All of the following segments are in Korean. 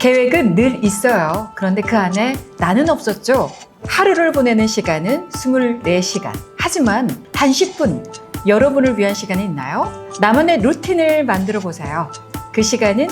계획은 늘 있어요. 그런데 그 안에 나는 없었죠. 하루를 보내는 시간은 24시간. 하지만 단 10분, 여러분을 위한 시간이 있나요? 나만의 루틴을 만들어 보세요. 그 시간은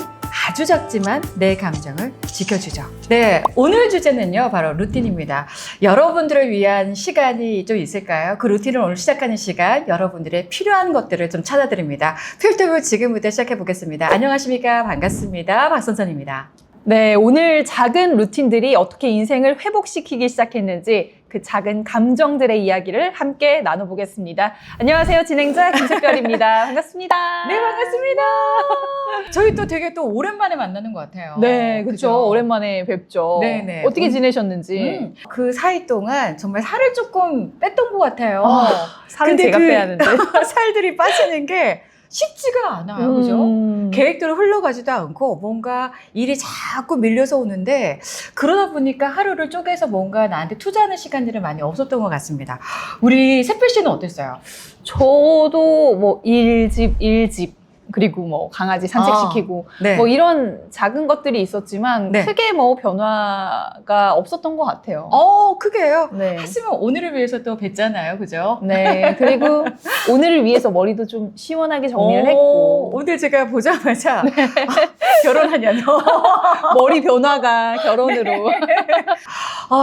아주 작지만 내 감정을 지켜주죠. 네, 오늘 주제는요, 바로 루틴입니다. 여러분들을 위한 시간이 좀 있을까요? 그 루틴을 오늘 시작하는 시간, 여러분들의 필요한 것들을 좀 찾아드립니다. 필터뷰 지금부터 시작해 보겠습니다. 안녕하십니까? 반갑습니다. 박선선입니다. 네, 오늘 작은 루틴들이 어떻게 인생을 회복시키기 시작했는지 그 작은 감정들의 이야기를 함께 나눠보겠습니다. 안녕하세요, 진행자 김샛별입니다. 반갑습니다. 네, 반갑습니다. 저희 또 되게 또 오랜만에 만나는 것 같아요. 네, 그렇죠. 오랜만에 뵙죠. 네네. 어떻게 지내셨는지. 그 사이 동안 정말 살을 조금 뺐던 것 같아요. 살은 근데 제가 빼야 하는데. 살들이 빠지는 게 쉽지가 않아요. 그죠? 계획대로 흘러가지도 않고 뭔가 일이 자꾸 밀려서 오는데 그러다 보니까 하루를 쪼개서 뭔가 나한테 투자하는 시간들이 많이 없었던 것 같습니다. 우리 새별 씨는 어땠어요? 저도 뭐 일집 그리고 뭐 강아지 산책시키고 네. 뭐 이런 작은 것들이 있었지만 네. 크게 뭐 변화가 없었던 것 같아요. 크게요. 네. 했으면 오늘을 위해서 또 뵀잖아요. 그죠? 네. 그리고 오늘을 위해서 머리도 좀 시원하게 정리를 했고. 오늘 제가 보자마자 결혼하냐며. 머리 변화가 결혼으로.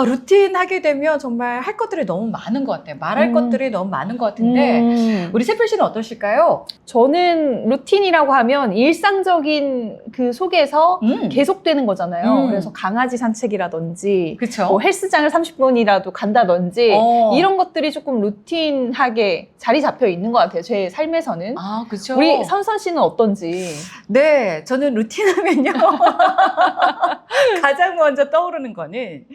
루틴 하게 되면 정말 할 것들이 너무 많은 것 같아요. 말할 것들이 너무 많은 것 같은데 우리 새별 씨는 어떠실까요? 저는 루틴이라고 하면 일상적인 그 속에서 계속되는 거잖아요. 그래서 강아지 산책이라든지 그쵸? 뭐 헬스장을 30분이라도 간다든지 이런 것들이 조금 루틴하게 자리 잡혀 있는 것 같아요. 제 삶에서는. 아, 그쵸? 우리 선선 씨는 어떤지. 네, 저는 루틴 하면요. 가장 먼저 떠오르는 거는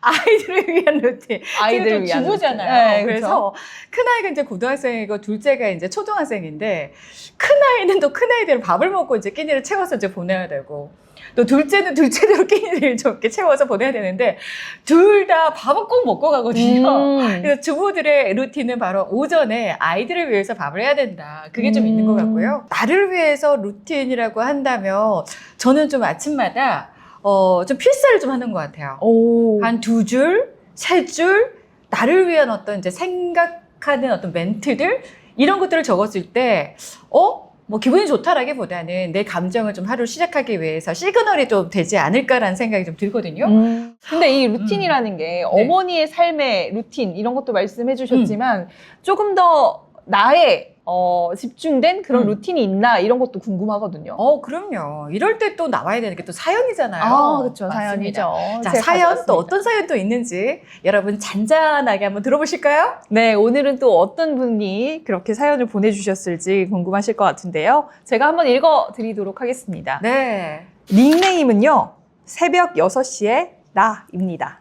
아이들을 위한 루틴. 아이들을 위한 주부잖아요. 루틴. 네, 그래서 큰아이가 이제 고등학생이고 둘째가 이제 초등학생인데 큰아이는 또 큰아이대로 밥을 먹고 이제 끼니를 채워서 이제 보내야 되고 또 둘째는 둘째대로 끼니를 좀 이렇게 채워서 보내야 되는데 둘 다 밥은 꼭 먹고 가거든요. 그래서 주부들의 루틴은 바로 오전에 아이들을 위해서 밥을 해야 된다. 그게 좀 있는 것 같고요. 나를 위해서 루틴이라고 한다면 저는 좀 아침마다 좀 필사를 좀 하는 것 같아요. 한 2줄, 3줄 나를 위한 어떤 이제 생각하는 어떤 멘트들 이런 것들을 적었을 때 뭐 기분이 좋다라기보다는 내 감정을 좀 하루 시작하기 위해서 시그널이 좀 되지 않을까라는 생각이 좀 들거든요. 근데 이 루틴이라는 게 어머니의 삶의 루틴 이런 것도 말씀해 주셨지만 조금 더 나의 집중된 그런 루틴이 있나 이런 것도 궁금하거든요. 그럼요. 이럴 때 또 나와야 되는 게 또 사연이잖아요. 그렇죠. 맞습니다. 사연이죠. 자, 제가 사연 가져왔습니다. 또 어떤 사연 또 있는지 여러분 잔잔하게 한번 들어보실까요? 네, 오늘은 또 어떤 분이 그렇게 사연을 보내주셨을지 궁금하실 것 같은데요. 제가 한번 읽어드리도록 하겠습니다. 네. 닉네임은요, 새벽 6시에 나입니다.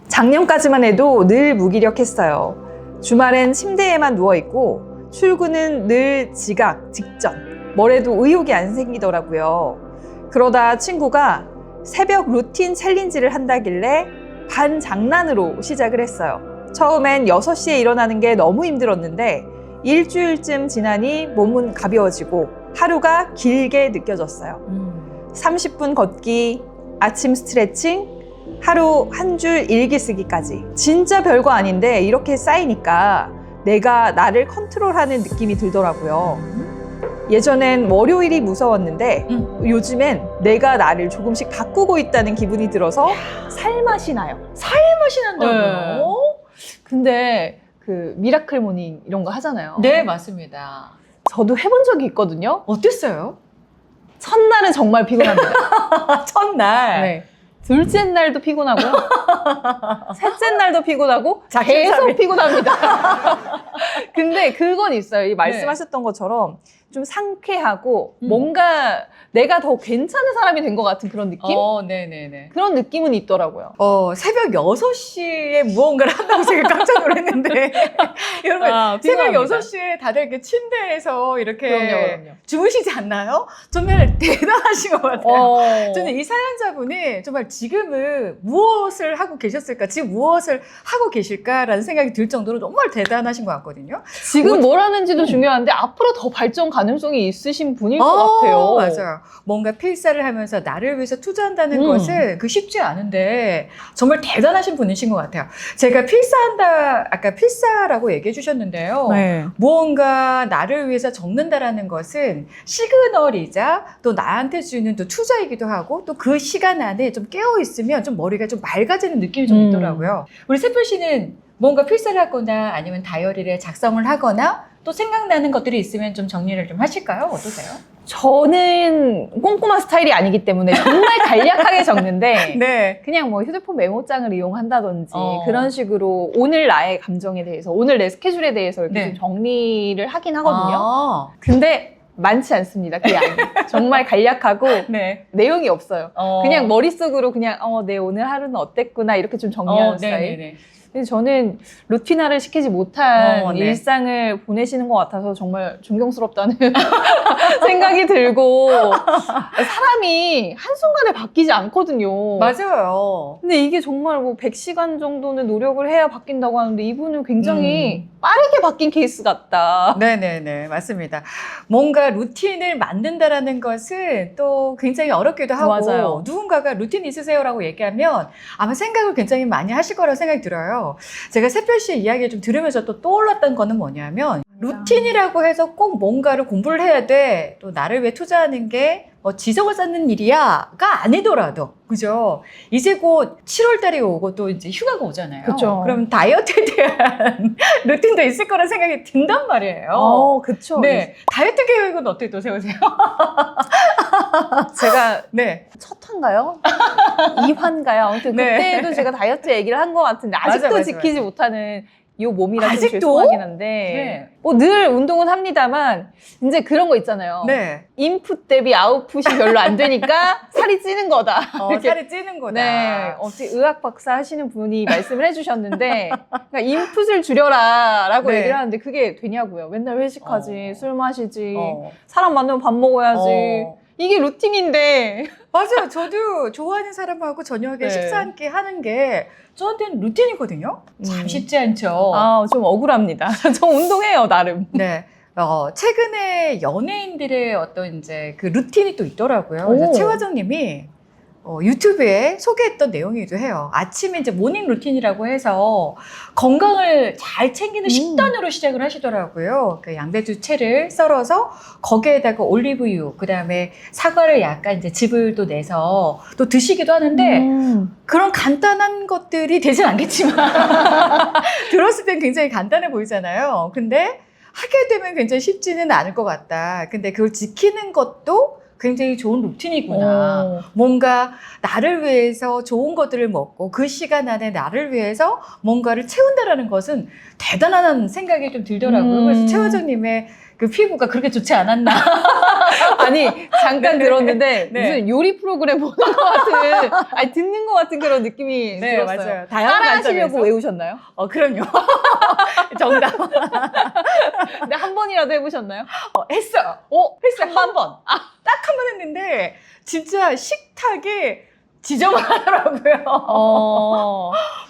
작년까지만 해도 늘 무기력했어요. 주말엔 침대에만 누워있고 출근은 늘 지각, 직전, 뭐래도 의욕이 안 생기더라고요. 그러다 친구가 새벽 루틴 챌린지를 한다길래 반 장난으로 시작을 했어요. 처음엔 6시에 일어나는 게 너무 힘들었는데 일주일쯤 지나니 몸은 가벼워지고 하루가 길게 느껴졌어요. 30분 걷기, 아침 스트레칭, 하루 한 줄 일기 쓰기까지. 진짜 별거 아닌데 이렇게 쌓이니까 내가 나를 컨트롤하는 느낌이 들더라고요. 예전엔 월요일이 무서웠는데 요즘엔 내가 나를 조금씩 바꾸고 있다는 기분이 들어서 살맛이 나요. 살맛이 난다고요? 근데 그 미라클 모닝 이런 거 하잖아요. 네, 맞습니다. 저도 해본 적이 있거든요. 어땠어요? 첫날은 정말 피곤합니다. 첫날. 네. 둘째 날도 피곤하고요. 셋째 날도 피곤하고 작심 계속 삼일. 피곤합니다. 근데 그건 있어요. 이 말씀하셨던 것처럼 좀 상쾌하고 뭔가 내가 더 괜찮은 사람이 된 것 같은 그런 느낌? 네네네. 그런 느낌은 있더라고요. 새벽 6시에 무언가를 한다고 제가 깜짝 놀랐는데. 여러분, 새벽 피곤합니다. 6시에 다들 이렇게 침대에서 이렇게 그럼요. 주무시지 않나요? 정말 대단하신 것 같아요. 저는 이 사연자분이 정말 지금은 무엇을 하고 계셨을까, 지금 무엇을 하고 계실까라는 생각이 들 정도로 정말 대단하신 것 같거든요. 지금 뭘 하는지도 중요한데 앞으로 더 발전 가능성이 있으신 분일 것 같아요. 맞아요. 뭔가 필사를 하면서 나를 위해서 투자한다는 음. 것은 그 쉽지 않은데 정말 대단하신 분이신 것 같아요. 제가 필사한다, 아까 필사라고 얘기해 주셨는데요. 네. 무언가 나를 위해서 적는다라는 것은 시그널이자 또 나한테 주는 또 투자이기도 하고 또 그 시간 안에 좀 깨어 있으면 좀 머리가 좀 맑아지는 느낌이 좀 있더라고요. 우리 세표 씨는 뭔가 필사를 하거나 아니면 다이어리를 작성을 하거나 또 생각나는 것들이 있으면 좀 정리를 좀 하실까요? 어떠세요? 저는 꼼꼼한 스타일이 아니기 때문에 정말 간략하게 적는데 네. 그냥 뭐 휴대폰 메모장을 이용한다든지 어. 그런 식으로 오늘 나의 감정에 대해서 오늘 내 스케줄에 대해서 이렇게 네. 좀 정리를 하긴 하거든요. 아, 근데 많지 않습니다. 그 양이. 정말 간략하고 네. 내용이 없어요. 어. 그냥 머릿속으로 그냥 내 오늘 하루는 어땠구나 이렇게 좀 정리하는 스타일. 네네네. 근데 저는 루틴화를 시키지 못한 네. 일상을 보내시는 것 같아서 정말 존경스럽다는 생각이 들고 사람이 한순간에 바뀌지 않거든요. 맞아요. 근데 이게 정말 뭐 100시간 정도는 노력을 해야 바뀐다고 하는데 이분은 굉장히 빠르게 바뀐 케이스 같다. 네네네. 맞습니다. 뭔가 루틴을 만든다라는 것은 또 굉장히 어렵기도 하고 맞아요. 누군가가 루틴 있으세요라고 얘기하면 아마 생각을 굉장히 많이 하실 거라고 생각이 들어요. 제가 세표 씨의 이야기를 좀 들으면서 또 떠올랐던 거는 뭐냐면 루틴이라고 해서 꼭 뭔가를 공부를 해야 돼. 또 나를 위해 투자하는 게 뭐 지성을 쌓는 일이야가 아니더라도 그죠? 이제 곧 7월 달이 오고 또 이제 휴가가 오잖아요. 그쵸. 그럼 다이어트에 대한 루틴도 있을 거란 생각이 든단 말이에요. 그쵸. 네. 다이어트 계획은 어떻게 또 세우세요? 제가 네. 첫 화인가요? 2화인가요? 아무튼 네. 그때도 제가 다이어트 얘기를 한 것 같은데 아직도 맞아, 맞아, 지키지 맞아. 못하는 이 몸이라 좀 아직도? 죄송하긴 한데 네. 뭐 늘 운동은 합니다만 이제 그런 거 있잖아요. 네. 인풋 대비 아웃풋이 별로 안 되니까 살이 찌는 거다. 이렇게. 살이 찌는 거다. 네, 어떻게 의학 박사 하시는 분이 말씀을 해주셨는데 그러니까 인풋을 줄여라라고 네. 얘기를 하는데 그게 되냐고요. 맨날 회식하지, 술 마시지, 어. 사람 만나면 밥 먹어야지. 어. 이게 루틴인데 맞아요. 저도 좋아하는 사람하고 저녁에 네. 식사 함께 하는 게 저한테는 루틴이거든요. 참 쉽지 않죠. 좀 억울합니다. 저 운동해요 나름. 네. 최근에 연예인들의 어떤 이제 그 루틴이 또 있더라고요. 그래서 오. 최화정님이 유튜브에 소개했던 내용이기도 해요. 아침에 이제 모닝 루틴이라고 해서 건강을 잘 챙기는 식단으로 시작을 하시더라고요. 그 양배추 채를 썰어서 거기에다가 올리브유, 그 다음에 사과를 약간 이제 즙을 또 내서 또 드시기도 하는데 그런 간단한 것들이 되진 않겠지만 들었을 땐 굉장히 간단해 보이잖아요. 근데 하게 되면 굉장히 쉽지는 않을 것 같다. 근데 그걸 지키는 것도 굉장히 좋은 루틴이구나. 뭔가 나를 위해서 좋은 것들을 먹고 그 시간 안에 나를 위해서 뭔가를 채운다라는 것은 대단한 생각이 좀 들더라고요. 그래서 최화정님의 그 피부가 그렇게 좋지 않았나. 아니 잠깐 네. 들었는데 네. 무슨 요리 프로그램 보는 것 같은, 아니 듣는 것 같은 그런 느낌이 네, 들었어요. 맞아요. 다양한 따라하시려고 관점에서. 외우셨나요? 그럼요. 정답. 근데 한 번이라도 해보셨나요? 했어요. 했어요. 한 번. 딱 한 번 했는데 진짜 식탁에 지저분하더라고요.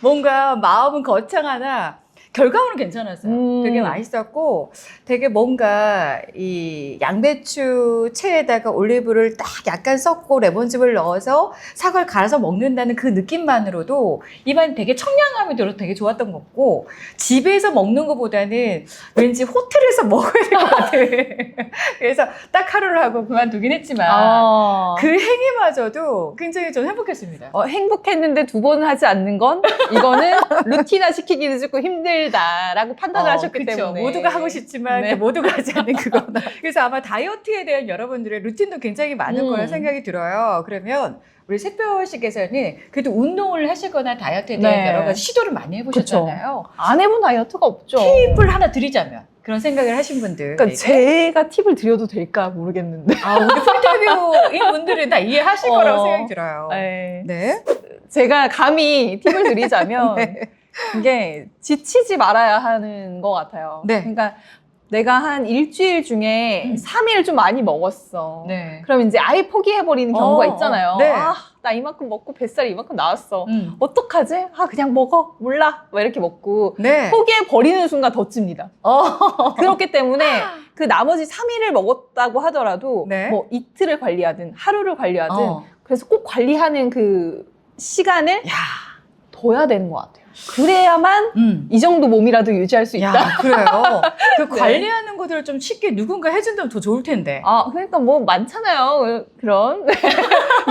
뭔가 마음은 거창하나 결과물은 괜찮았어요. 되게 맛있었고 되게 뭔가 이 양배추 채에다가 올리브를 딱 약간 섞고 레몬즙을 넣어서 사과를 갈아서 먹는다는 그 느낌만으로도 입안이 되게 청량함이 들어서 되게 좋았던 것 같고 집에서 먹는 것보다는 왠지 호텔에서 먹어야 될 것 같은 그래서 딱 하루를 하고 그만두긴 했지만 그 행위마저도 굉장히 좀 행복했습니다. 행복했는데 두 번 하지 않는 건 이거는 루틴화 시키기는 조금 힘들다라고 판단을 하셨기 그쵸. 때문에 모두가 하고 싶지만 네. 또 모두가 하지 않는 그거다. 그래서 아마 다이어트에 대한 여러분들의 루틴도 굉장히 많을 거라 생각이 들어요. 그러면 우리 새별씨께서는 그래도 운동을 하시거나 다이어트에 대한 네. 여러 가지 시도를 많이 해보셨잖아요. 안 해본 다이어트가 없죠. 팁을 하나 드리자면 그런 생각을 하신 분들. 그러니까 제가 팁을 드려도 될까 모르겠는데. 우리 풀데뷔인 분들은 다 이해하실 거라고 생각이 들어요. 네. 네. 제가 감히 팁을 드리자면 네. 이게 지치지 말아야 하는 것 같아요. 네. 그러니까 내가 한 일주일 중에 3일 좀 많이 먹었어. 네. 그럼 이제 아예 포기해버리는 경우가 있잖아요. 네. 아, 나 이만큼 먹고 뱃살이 이만큼 나왔어. 어떡하지? 아, 그냥 먹어. 몰라. 막 이렇게 먹고 네. 포기해버리는 순간 더 찝니다. 그렇기 때문에 그 나머지 3일을 먹었다고 하더라도 네. 뭐 이틀을 관리하든 하루를 관리하든 어. 그래서 꼭 관리하는 그 시간을 야. 둬야 되는 것 같아요. 그래야만 이 정도 몸이라도 유지할 수 있다. 야, 그래요. 그 네. 관리하는 것들을 좀 쉽게 누군가 해준다면 더 좋을 텐데. 아, 그러니까 뭐 많잖아요. 그런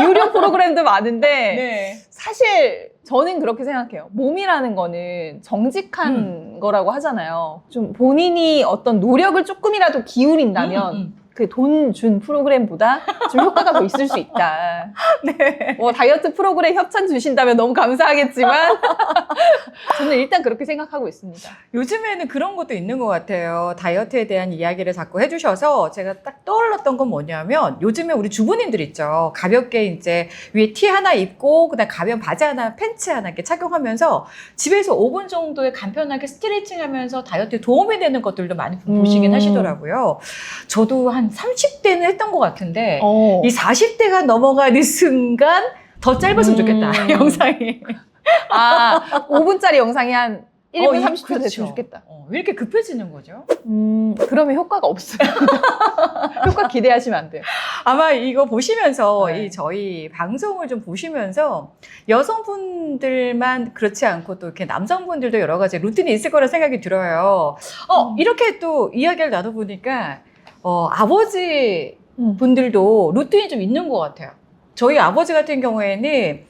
유료 프로그램도 많은데 네. 사실 저는 그렇게 생각해요. 몸이라는 거는 정직한 거라고 하잖아요. 좀 본인이 어떤 노력을 조금이라도 기울인다면 그 돈 준 프로그램보다 좀 효과가 더 있을 수 있다. 네. 뭐 다이어트 프로그램 협찬 주신다면 너무 감사하겠지만 저는 일단 그렇게 생각하고 있습니다. 요즘에는 그런 것도 있는 것 같아요. 다이어트에 대한 이야기를 자꾸 해주셔서 제가 딱 떠올랐던 건 뭐냐면 요즘에 우리 주부님들 있죠. 가볍게 이제 위에 티 하나 입고 그다음 가벼운 바지 하나, 팬츠 하나 이렇게 착용하면서 집에서 5분 정도에 간편하게 스트레칭 하면서 다이어트에 도움이 되는 것들도 많이 보시긴 하시더라고요. 저도 한 30대는 했던 것 같은데 이 40대가 넘어가는 순간 더 짧았으면 좋겠다. 영상이. 아, 5분짜리 영상이 한 1분 30초 그렇죠. 됐으면 좋겠다. 왜 이렇게 급해지는 거죠? 그러면 효과가 없어요. 효과 기대하시면 안 돼요. 아마 이거 보시면서 네. 이 저희 방송을 좀 보시면서 여성분들만 그렇지 않고 또 이렇게 남성분들도 여러 가지 루틴이 있을 거라 생각이 들어요. 이렇게 또 이야기를 나눠보니까 아버지 분들도 루틴이 좀 있는 것 같아요. 저희 아버지 같은 경우에는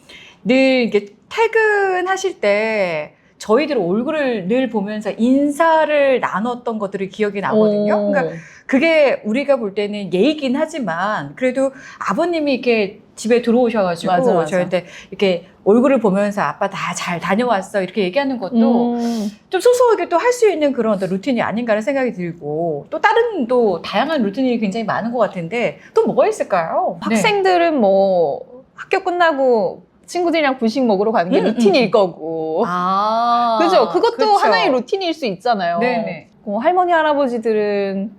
늘 이게 퇴근하실 때 저희들 얼굴을 늘 보면서 인사를 나눴던 것들이 기억이 나거든요. 그러니까 그게 우리가 볼 때는 예의긴 하지만 그래도 아버님이 이렇게 집에 들어오셔가지고 맞아. 저희한테 이렇게 얼굴을 보면서 아빠 다 잘 다녀왔어 이렇게 얘기하는 것도 좀 소소하게 또 할 수 있는 그런 어떤 루틴이 아닌가라는 생각이 들고 또 다른 또 다양한 루틴이 굉장히 많은 것 같은데 또 뭐가 있을까요? 학생들은 뭐 학교 끝나고 친구들이랑 분식 먹으러 가는 게 루틴일 거고. 그죠? 그것도 그렇죠. 하나의 루틴일 수 있잖아요. 네네. 할머니, 할아버지들은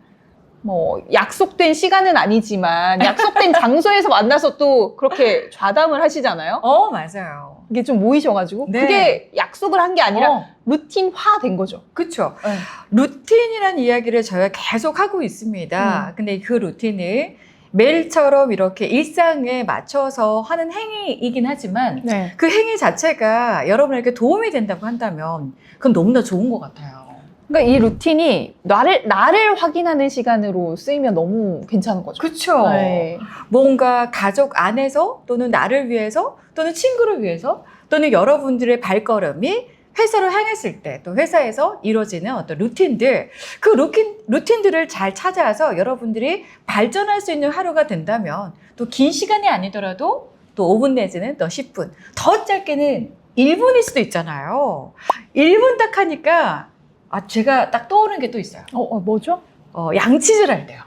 뭐 약속된 시간은 아니지만 약속된 장소에서 만나서 또 그렇게 좌담을 하시잖아요. 맞아요. 이게 좀 모이셔가지고 네. 그게 약속을 한 게 아니라 루틴화 된 거죠. 그렇죠. 네. 루틴이라는 이야기를 저희가 계속 하고 있습니다. 근데 그 루틴을 매일처럼 이렇게 일상에 맞춰서 하는 행위이긴 하지만 네. 그 행위 자체가 여러분에게 도움이 된다고 한다면 그건 너무나 좋은 것 같아요. 그러니까 이 루틴이 나를 확인하는 시간으로 쓰이면 너무 괜찮은 거죠. 그렇죠. 네. 뭔가 가족 안에서 또는 나를 위해서 또는 친구를 위해서 또는 여러분들의 발걸음이 회사로 향했을 때 또 회사에서 이루어지는 어떤 루틴들 그 루틴들을 잘 찾아서 여러분들이 발전할 수 있는 하루가 된다면 또 긴 시간이 아니더라도 또 5분 내지는 또 10분 더 짧게는 1분일 수도 있잖아요. 1분 딱 하니까 제가 딱 떠오르는 게 또 있어요. 뭐죠? 양치질 할 때요.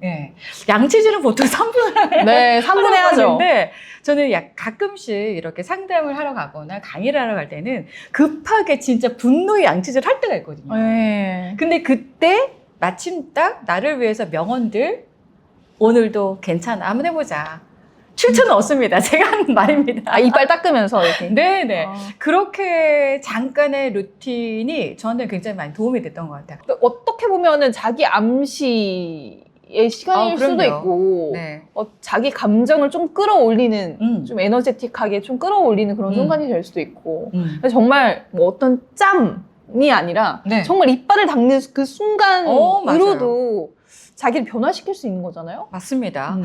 네. 양치질은 보통 3분 하는 네, 3분 해야죠. 하는데 저는 가끔씩 이렇게 상담을 하러 가거나 강의를 하러 갈 때는 급하게 진짜 분노의 양치질 할 때가 있거든요. 네. 근데 그때 마침 딱 나를 위해서 명언들 오늘도 괜찮아 한번 해보자. 출처는 없습니다. 제가 하는 말입니다. 이빨 닦으면서 이렇게. 네네. 그렇게 잠깐의 루틴이 저한테 굉장히 많이 도움이 됐던 것 같아요. 어떻게 보면은 자기 암시의 시간일 수도 그럼요. 있고, 네. 자기 감정을 좀 끌어올리는, 좀 에너제틱하게 좀 끌어올리는 그런 음. 순간이 될 수도 있고, 정말 뭐 어떤 짬이 아니라 네. 정말 이빨을 닦는 그 맞아요. 순간으로도 자기를 변화시킬 수 있는 거잖아요. 맞습니다.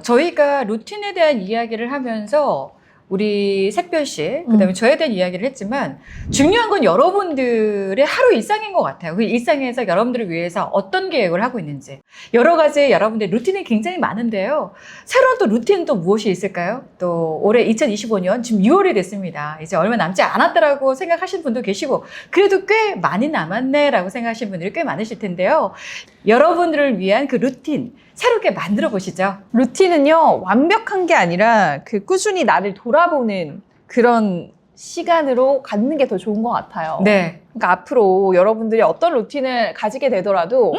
저희가 루틴에 대한 이야기를 하면서 우리 샛별씨, 그 다음에 저에 대한 이야기를 했지만 중요한 건 여러분들의 하루 일상인 것 같아요. 그 일상에서 여러분들을 위해서 어떤 계획을 하고 있는지. 여러 가지 여러분들의 루틴이 굉장히 많은데요. 새로운 또 루틴 또 무엇이 있을까요? 또 올해 2025년 지금 6월이 됐습니다. 이제 얼마 남지 않았다라고 생각하시는 분도 계시고 그래도 꽤 많이 남았네라고 생각하시는 분들이 꽤 많으실 텐데요. 여러분들을 위한 그 루틴 새롭게 만들어 보시죠. 루틴은요, 완벽한 게 아니라 그 꾸준히 나를 돌아보는 그런 시간으로 갖는 게 더 좋은 것 같아요. 네. 그러니까 앞으로 여러분들이 어떤 루틴을 가지게 되더라도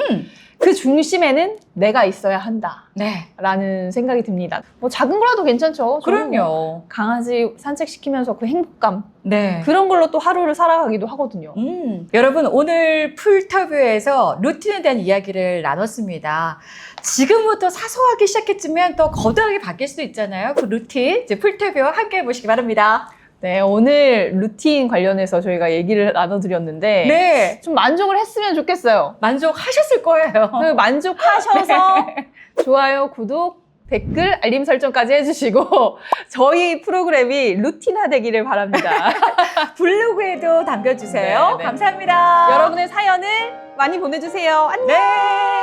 그 중심에는 내가 있어야 한다. 네. 라는 생각이 듭니다. 뭐 작은 거라도 괜찮죠. 저는 뭐 그럼요. 강아지 산책시키면서 그 행복감 네. 그런 걸로 또 하루를 살아가기도 하거든요. 여러분 오늘 풀터뷰에서 루틴에 대한 이야기를 나눴습니다. 지금부터 사소하게 시작했지만 더 거대하게 바뀔 수도 있잖아요. 그 루틴 이제 풀터뷰와 함께 해보시기 바랍니다. 네, 오늘 루틴 관련해서 저희가 얘기를 나눠드렸는데 네. 좀 만족을 했으면 좋겠어요. 만족하셨을 거예요. 그 만족하셔서 좋아요, 구독, 댓글, 알림 설정까지 해주시고 저희 프로그램이 루틴화되기를 바랍니다. 블로그에도 남겨주세요. 네, 네. 감사합니다. 여러분의 사연을 많이 보내주세요. 안녕! 네.